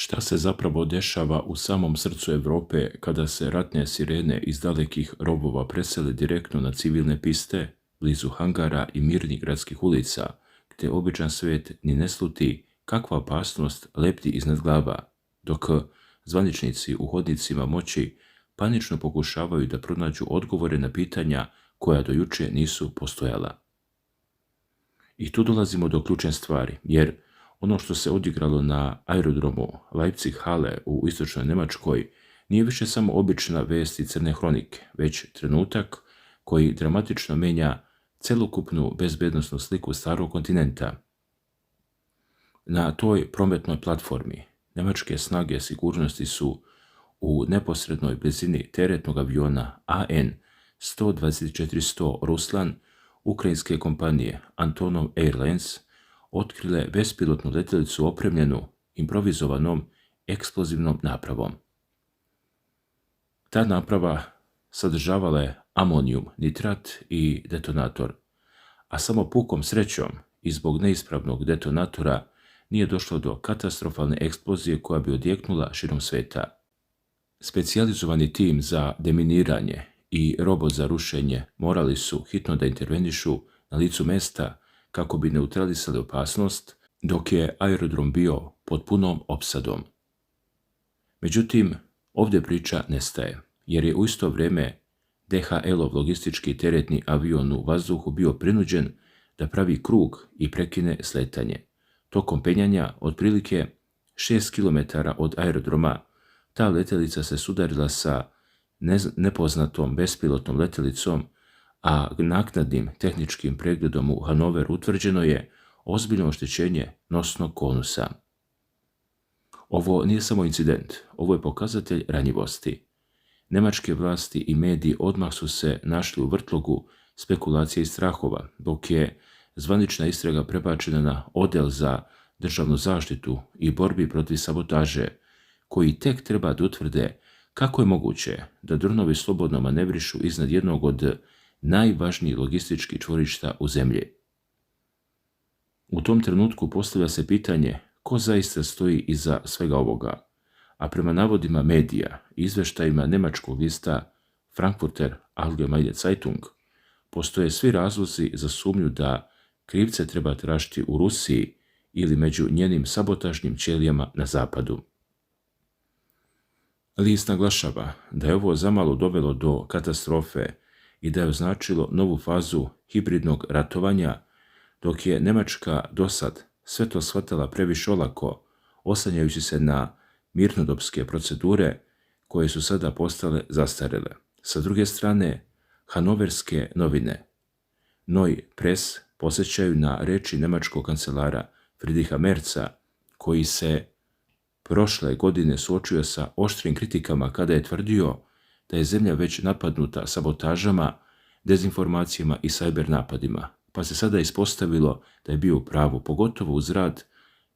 Šta se zapravo dešava u samom srcu Europe kada se ratne sirene iz dalekih rovova presele direktno na civilne piste, blizu hangara i mirnih gradskih ulica, gdje običan svijet ni ne sluti kakva opasnost lepti iznad glava, dok zvaničnici u hodnicima moći panično pokušavaju da pronađu odgovore na pitanja koja do juče nisu postojala. I tu dolazimo do ključne stvari, jer ono što se odigralo na aerodromu Leipzig-Halle u istočnoj Njemačkoj nije više samo obična vest i crne hronike, već trenutak koji dramatično menja celokupnu bezbednosnu sliku starog kontinenta. Na toj prometnoj platformi njemačke snage sigurnosti su u neposrednoj blizini teretnog aviona AN 124-100 Ruslan ukrajinske kompanije Antonov Airlines otkrile bespilotnu letjelicu opremljenu improvizovanom eksplozivnom napravom. Ta naprava sadržavala je amonijum, nitrat i detonator, a samo pukom srećom i zbog neispravnog detonatora nije došlo do katastrofalne eksplozije koja bi odjeknula širom sveta. Specijalizovani tim za deminiranje i robot za rušenje morali su hitno da intervenišu na licu mesta kako bi neutralisali opasnost, dok je aerodrom bio pod punom opsadom. Međutim, ovdje priča nestaje, jer je u isto vrijeme DHL-ov logistički teretni avion u vazduhu bio prinuđen da pravi krug i prekine sletanje. Tokom penjanja, otprilike 6 km od aerodroma, ta letjelica se sudarila sa nepoznatom bespilotnom letjelicom, a naknadnim tehničkim pregledom u Hanoveru utvrđeno je ozbiljno oštećenje nosnog konusa. Ovo nije samo incident, ovo je pokazatelj ranjivosti. Nemačke vlasti i mediji odmah su se našli u vrtlogu spekulacije i strahova, dok je zvanična istraga prebačena na odjel za državnu zaštitu i borbi protiv sabotaže, koji tek treba da utvrde kako je moguće da dronovi slobodno manevrišu iznad jednog od najvažnijih logističkih čvorišta u zemlji. U tom trenutku postavlja se pitanje ko zaista stoji iza svega ovoga, a prema navodima medija i izveštajima njemačkog lista Frankfurter Allgemeine Zeitung postoje svi razlozi za sumnju da krivce treba tražiti u Rusiji ili među njenim sabotažnim ćelijama na zapadu. List naglašava da je ovo zamalo dovelo do katastrofe i da je označilo novu fazu hibridnog ratovanja, dok je Njemačka dosad sve to shvatala previše olako, oslanjajući se na mirnodopske procedure koje su sada postale zastarele. Sa druge strane, hanoverske novine Neue Presse podsjećaju na reči njemačkog kancelara Friedricha Merza, koji se prošle godine suočio sa oštrim kritikama kada je tvrdio da je zemlja već napadnuta sabotažama, dezinformacijama i sajber napadima, pa se sada ispostavilo da je bio u pravu, pogotovo uz rad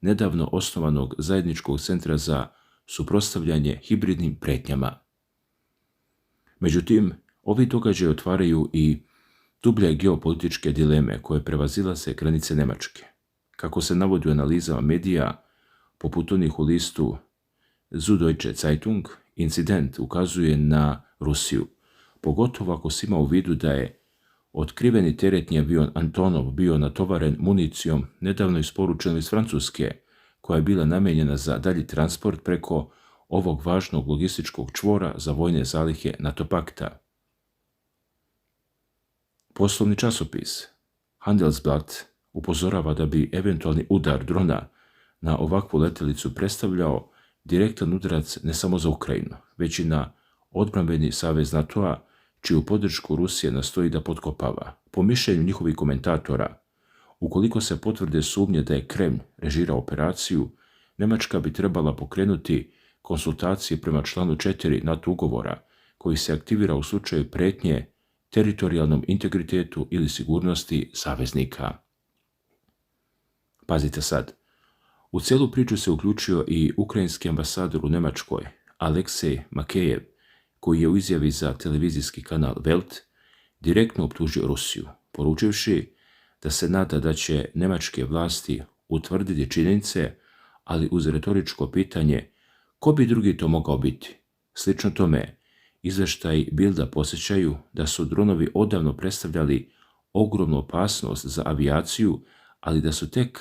nedavno osnovanog zajedničkog centra za suprotstavljanje hibridnim pretnjama. Međutim, ovi događaji otvaraju i dublje geopolitičke dileme koje prevazilaze granice Njemačke. Kako se navodi u analizama medija, poput onih u listu Süddeutsche Zeitung, incident ukazuje na Rusiju, pogotovo ako se ima u vidu da je otkriveni teretni avion Antonov bio natovaren municijom nedavno isporučenom iz Francuske, koja je bila namijenjena za dalji transport preko ovog važnog logističkog čvora za vojne zalihe NATO pakta. Poslovni časopis Handelsblatt upozorava da bi eventualni udar drona na ovakvu letjelicu predstavljao direktan udarac ne samo za Ukrajinu, već i na odbrambeni savez NATO-a, čiju podršku Rusija nastoji da potkopava. Po mišljenju njihovih komentatora, ukoliko se potvrde sumnje da je Kremlj režirao operaciju, Njemačka bi trebala pokrenuti konsultacije prema članu 4 NATO ugovora, koji se aktivira u slučaju pretnje teritorijalnom integritetu ili sigurnosti saveznika. Pazite sad, u celu priču se uključio i ukrajinski ambasador u Njemačkoj, Aleksej Makejev, koji je u izjavi za televizijski kanal Welt direktno optužio Rusiju, poručivši da se nada da će njemačke vlasti utvrditi činjenice, ali uz retoričko pitanje Ko bi drugi to mogao biti? Slično tome, izveštaji Bilda podsjećaju da su dronovi odavno predstavljali ogromnu opasnost za avijaciju, ali da su tek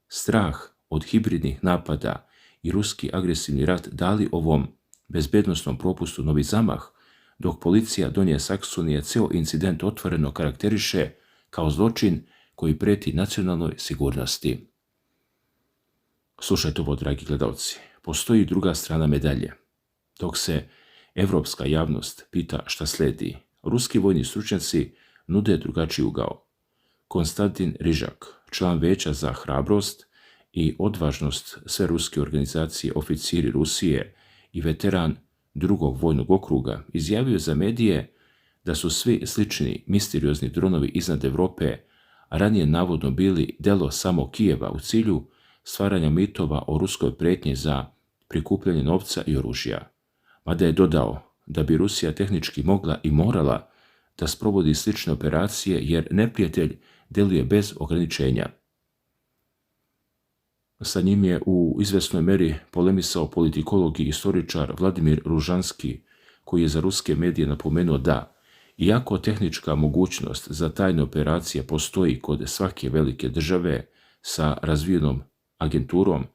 strah od hibridnih napada i ruski agresivni rat dali ovom bezbednosnom propustu novi zamah, dok policija Donje Saksonije ceo incident otvoreno karakteriše kao zločin koji preti nacionalnoj sigurnosti. Slušajte ovo, dragi gledalci, postoji druga strana medalje. Dok se evropska javnost pita šta sledi, ruski vojni stručnjaci nude drugačiji ugao. Konstantin Rižak, član Veća za hrabrost i odvažnost sve ruske organizacije Oficiri Rusije i veteran drugog vojnog okruga, izjavio za medije da su svi slični misteriozni dronovi iznad Evrope ranije navodno bili delo samo Kijeva u cilju stvaranja mitova o ruskoj pretnji za prikupljanje novca i oružja. Mada je dodao da bi Rusija tehnički mogla i morala da sprovodi slične operacije jer neprijatelj deluje bez ograničenja. Sa njim je u izvesnoj meri polemisao politikolog i istoričar Vladimir Ružanski, koji je za ruske medije napomenuo da, iako tehnička mogućnost za tajne operacije postoji kod svake velike države sa razvijenom agenturom,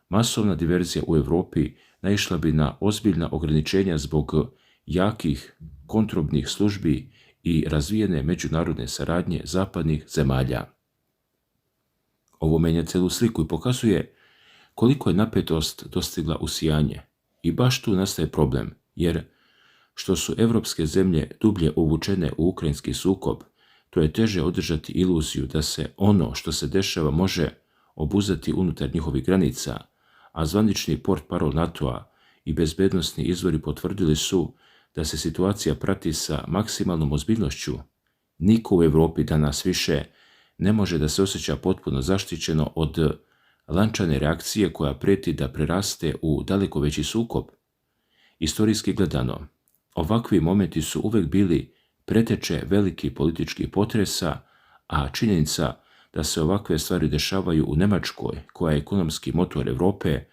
masovna diverzija u Evropi naišla bi na ozbiljna ograničenja zbog jakih kontrobnih službi i razvijene međunarodne saradnje zapadnih zemalja. Ovo menja celu sliku i pokazuje koliko je napetost dostigla usijanje. I baš tu nastaje problem, jer što su evropske zemlje dublje uvučene u ukrajinski sukob, to je teže održati iluziju da se ono što se dešava može obuzeti unutar njihovih granica, a zvanični portparol NATO-a i bezbednosni izvori potvrdili su da se situacija prati sa maksimalnom ozbiljnošću. Niko u Evropi danas više ne može da se osjeća potpuno zaštićeno od lančane reakcije koja preti da preraste u daleko veći sukob. Istorijski gledano, ovakvi momenti su uvek bili preteče velikih političkih potresa, a činjenica da se ovakve stvari dešavaju u Nemačkoj, koja je ekonomski motor Evrope,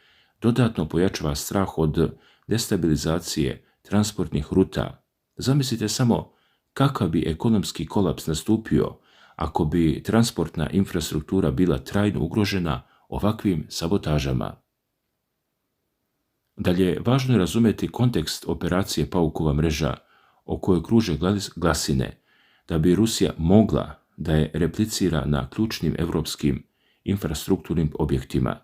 dodatno pojačava strah od destabilizacije transportnih ruta. Zamislite samo kakav bi ekonomski kolaps nastupio ako bi transportna infrastruktura bila trajno ugrožena ovakvim sabotažama. Dalje, važno je razumeti kontekst operacije Paukova mreža o kojoj kruže glasine da bi Rusija mogla da je replicira na ključnim evropskim infrastrukturnim objektima.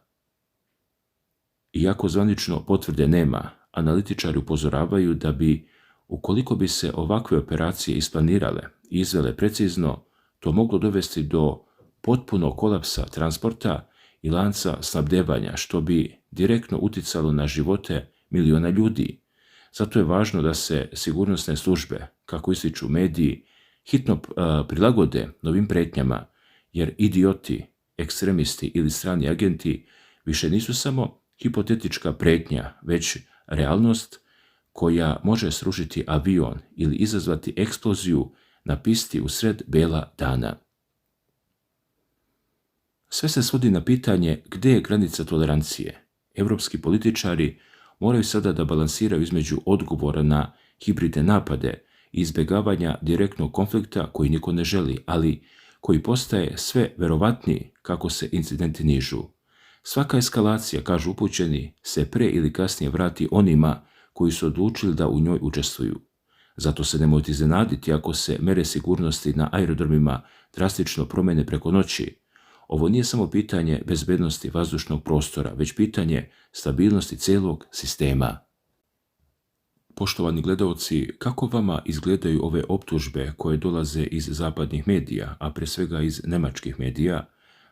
Iako zvanično potvrde nema, analitičari upozoravaju da bi, ukoliko bi se ovakve operacije isplanirale i izvele precizno, to moglo dovesti do potpunog kolapsa transporta i lanca snabdevanja, što bi direktno uticalo na živote miliona ljudi. Zato je važno da se sigurnosne službe, kako ističu mediji, hitno prilagode novim pretnjama, jer idioti, ekstremisti ili strani agenti više nisu samo hipotetička pretnja, već realnost koja može srušiti avion ili izazvati eksploziju na pisti usred bela dana. Sve se svodi na pitanje gde je granica tolerancije. Evropski političari moraju sada da balansiraju između odgovora na hibridne napade i izbjegavanja direktnog konflikta koji niko ne želi, ali koji postaje sve verovatniji kako se incidenti nižu. Svaka eskalacija, kažu upućeni, se pre ili kasnije vrati onima koji su odlučili da u njoj učestvuju. Zato se nemojte iznenaditi ako se mere sigurnosti na aerodromima drastično promene preko noći. Ovo nije samo pitanje bezbednosti vazdušnog prostora, već pitanje stabilnosti celog sistema. Poštovani gledaoci, kako vama izgledaju ove optužbe koje dolaze iz zapadnih medija, a pre svega iz nemačkih medija,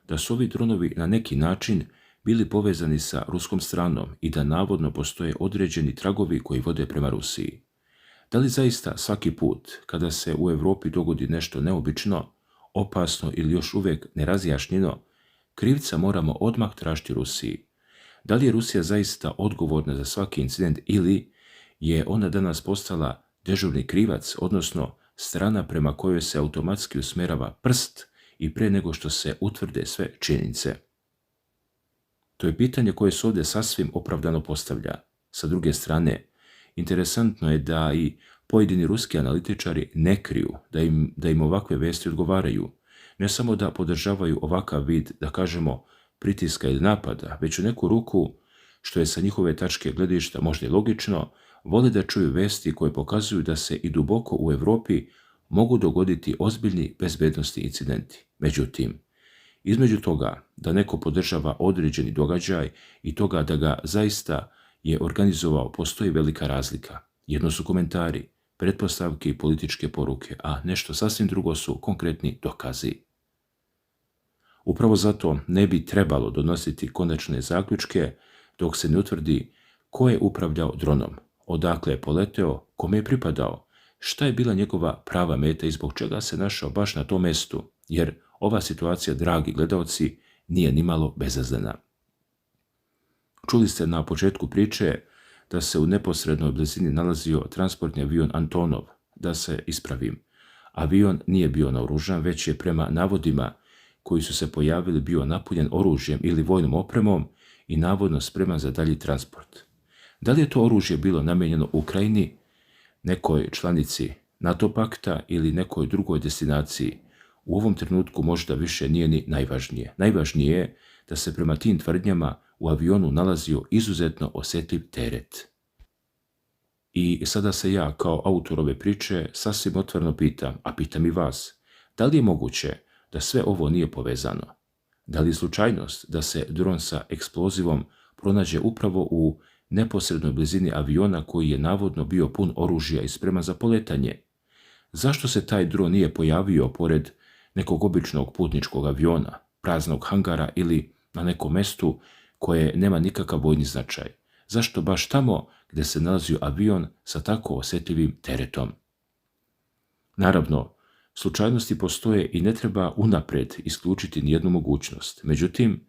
da su ovi dronovi na neki način bili povezani sa ruskom stranom i da navodno postoje određeni tragovi koji vode prema Rusiji? Da li zaista svaki put kada se u Evropi dogodi nešto neobično, opasno ili još uvek nerazjašnjeno, krivca moramo odmah tražiti Rusiji? Da li je Rusija zaista odgovorna za svaki incident ili je ona danas postala dežurni krivac, odnosno strana prema kojoj se automatski usmerava prst i pre nego što se utvrde sve činjenice? To je pitanje koje se ovdje sasvim opravdano postavlja. Sa druge strane, interesantno je da i pojedini ruski analitičari ne kriju da im ovakve vesti odgovaraju. Ne samo da podržavaju ovakav vid, da kažemo, pritiska ili napada, već u neku ruku, što je sa njihove tačke gledišta možda i logično, vole da čuju vesti koje pokazuju da se i duboko u Europi mogu dogoditi ozbiljni bezbednosni incidenti. Međutim, između toga da neko podržava određeni događaj i toga da ga zaista je organizovao, postoji velika razlika. Jedno su komentari, pretpostavke i političke poruke, a nešto sasvim drugo su konkretni dokazi. Upravo zato ne bi trebalo donositi konačne zaključke dok se ne utvrdi ko je upravljao dronom, odakle je poleteo, kome je pripadao, šta je bila njegova prava meta i zbog čega se našao baš na tom mestu, jer ova situacija, dragi gledaoci, nije nimalo bezazlena. Čuli ste na početku priče da se u neposrednoj blizini nalazio transportni avion Antonov. Da se ispravim, avion nije bio naoružan, već je prema navodima koji su se pojavili bio napunjen oružjem ili vojnom opremom i navodno spreman za dalji transport. Da li je to oružje bilo namijenjeno Ukrajini, nekoj članici NATO pakta ili nekoj drugoj destinaciji, u ovom trenutku možda više nije ni najvažnije. Najvažnije je da se prema tim tvrdnjama u avionu nalazio izuzetno osjetljiv teret. I sada se ja, kao autor ove priče, sasvim otvoreno pitam, a pitam i vas, da li je moguće da sve ovo nije povezano? Da li je slučajnost da se dron sa eksplozivom pronađe upravo u neposrednoj blizini aviona koji je navodno bio pun oružja i spreman za poletanje? Zašto se taj dron nije pojavio pored nekog običnog putničkog aviona, praznog hangara ili na nekom mestu koje nema nikakav vojni značaj? Zašto baš tamo gdje se nalazio avion sa tako osjetljivim teretom? Naravno, slučajnosti postoje i ne treba unaprijed isključiti nijednu mogućnost. Međutim,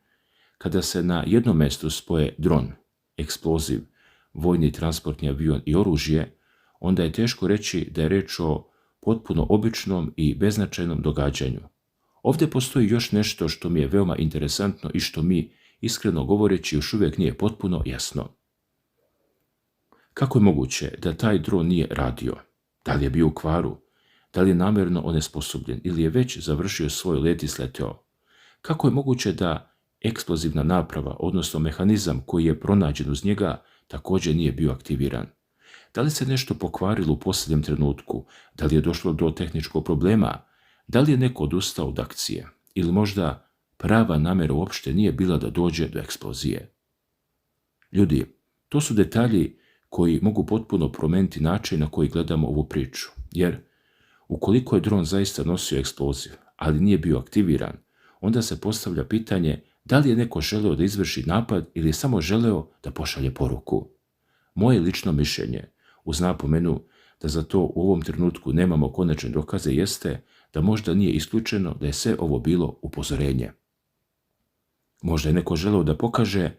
kada se na jednom mjestu spoje dron, eksploziv, vojni transportni avion i oružje, onda je teško reći da je reč o potpuno običnom i beznačajnom događanju. Ovdje postoji još nešto što mi je veoma interesantno i što mi, iskreno govoreći, još uvijek nije potpuno jasno. Kako je moguće da taj dron nije radio? Da li je bio u kvaru? Da li je namjerno onesposobljen ili je već završio svoj let i sleteo? Kako je moguće da eksplozivna naprava, odnosno mehanizam koji je pronađen uz njega, također nije bio aktiviran? Da li se nešto pokvarilo u posljednjem trenutku? Da li je došlo do tehničkog problema? Da li je neko odustao od akcije? Ili možda prava namjera uopšte nije bila da dođe do eksplozije? Ljudi, to su detalji koji mogu potpuno promijeniti način na koji gledamo ovu priču, jer ukoliko je dron zaista nosio eksploziv, ali nije bio aktiviran, onda se postavlja pitanje da li je neko želeo da izvrši napad ili je samo želeo da pošalje poruku. Moje lično mišljenje, uz napomenu da za to u ovom trenutku nemamo konačne dokaze, jeste da možda nije isključeno da je sve ovo bilo upozorenje. Možda je neko želeo da pokaže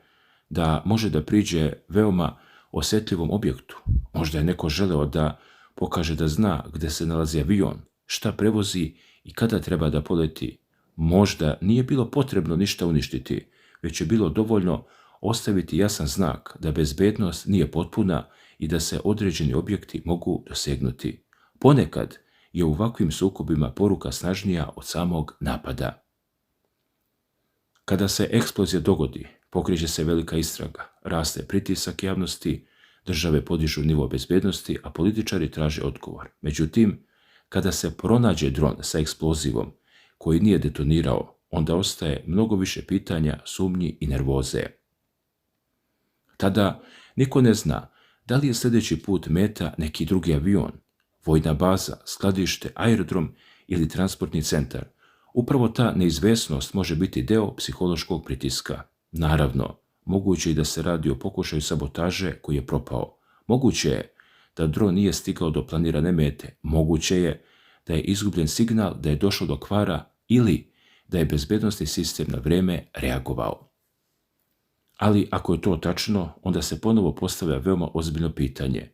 da može da priđe veoma osjetljivom objektu. Možda je neko želeo da pokaže da zna gdje se nalazi avion, šta prevozi i kada treba da poleti. Možda nije bilo potrebno ništa uništiti, već je bilo dovoljno ostaviti jasan znak da bezbednost nije potpuna i da se određeni objekti mogu dosegnuti. Ponekad je u ovakvim sukobima poruka snažnija od samog napada. Kada se eksplozija dogodi, pokreće se velika istraga, raste pritisak javnosti, države podižu nivo bezbednosti, a političari traže odgovor. Međutim, kada se pronađe dron sa eksplozivom koji nije detonirao, onda ostaje mnogo više pitanja, sumnji i nervoze. Tada niko ne zna da li je sljedeći put meta neki drugi avion, vojna baza, skladište, aerodrom ili transportni centar. Upravo ta neizvesnost može biti deo psihološkog pritiska. Naravno, moguće je da se radi o pokušaju sabotaže koji je propao. Moguće je da dron nije stigao do planirane mete. Moguće je da je izgubljen signal, da je došlo do kvara ili da je bezbednosni sistem na vrijeme reagovao. Ali ako je to tačno, onda se ponovo postavlja veoma ozbiljno pitanje.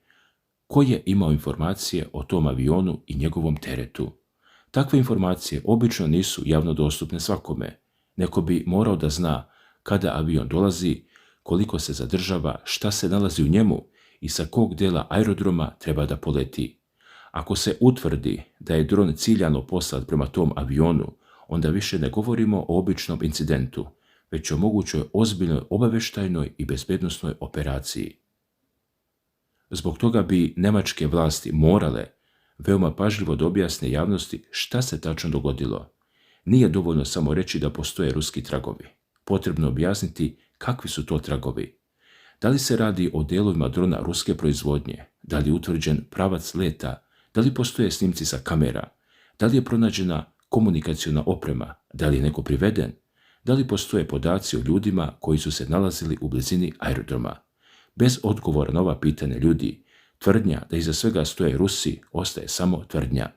Ko je imao informacije o tom avionu i njegovom teretu? Takve informacije obično nisu javno dostupne svakome. Neko bi morao da zna kada avion dolazi, koliko se zadržava, šta se nalazi u njemu i sa kog dela aerodroma treba da poleti. Ako se utvrdi da je dron ciljano poslat prema tom avionu, onda više ne govorimo o običnom incidentu, već o mogućoj ozbiljnoj obavještajnoj i bezbednosnoj operaciji. Zbog toga bi nemačke vlasti morale veoma pažljivo da objasne javnosti šta se tačno dogodilo. Nije dovoljno samo reći da postoje ruski tragovi. Potrebno objasniti kakvi su to tragovi. Da li se radi o delovima drona ruske proizvodnje, da li je utvrđen pravac leta, da li postoje snimci sa kamera, da li je pronađena komunikaciona oprema, da li je neko priveden, da li postoje podaci o ljudima koji su se nalazili u blizini aerodroma. Bez odgovora na ova pitanja ljudi, tvrdnja da iza svega stoje Rusi ostaje samo tvrdnja.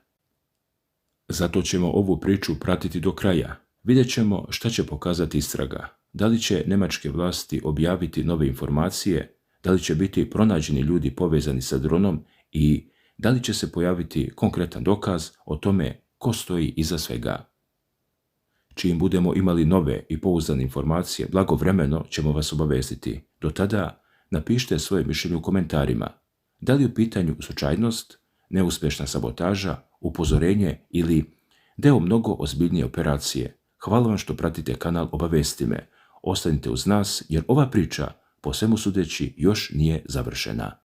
Zato ćemo ovu priču pratiti do kraja. Vidjet ćemo šta će pokazati istraga. Da li će nemačke vlasti objaviti nove informacije, da li će biti pronađeni ljudi povezani sa dronom i da li će se pojaviti konkretan dokaz o tome ko stoji iza svega. Čim budemo imali nove i pouzdane informacije, blagovremeno ćemo vas obavestiti. Do tada napišite svoje mišljenje u komentarima. Da li je u pitanju slučajnost, neuspješna sabotaža, upozorenje ili deo mnogo ozbiljnije operacije. Hvala vam što pratite kanal Obavesti me. Ostanite uz nas jer ova priča, po svemu sudeći, još nije završena.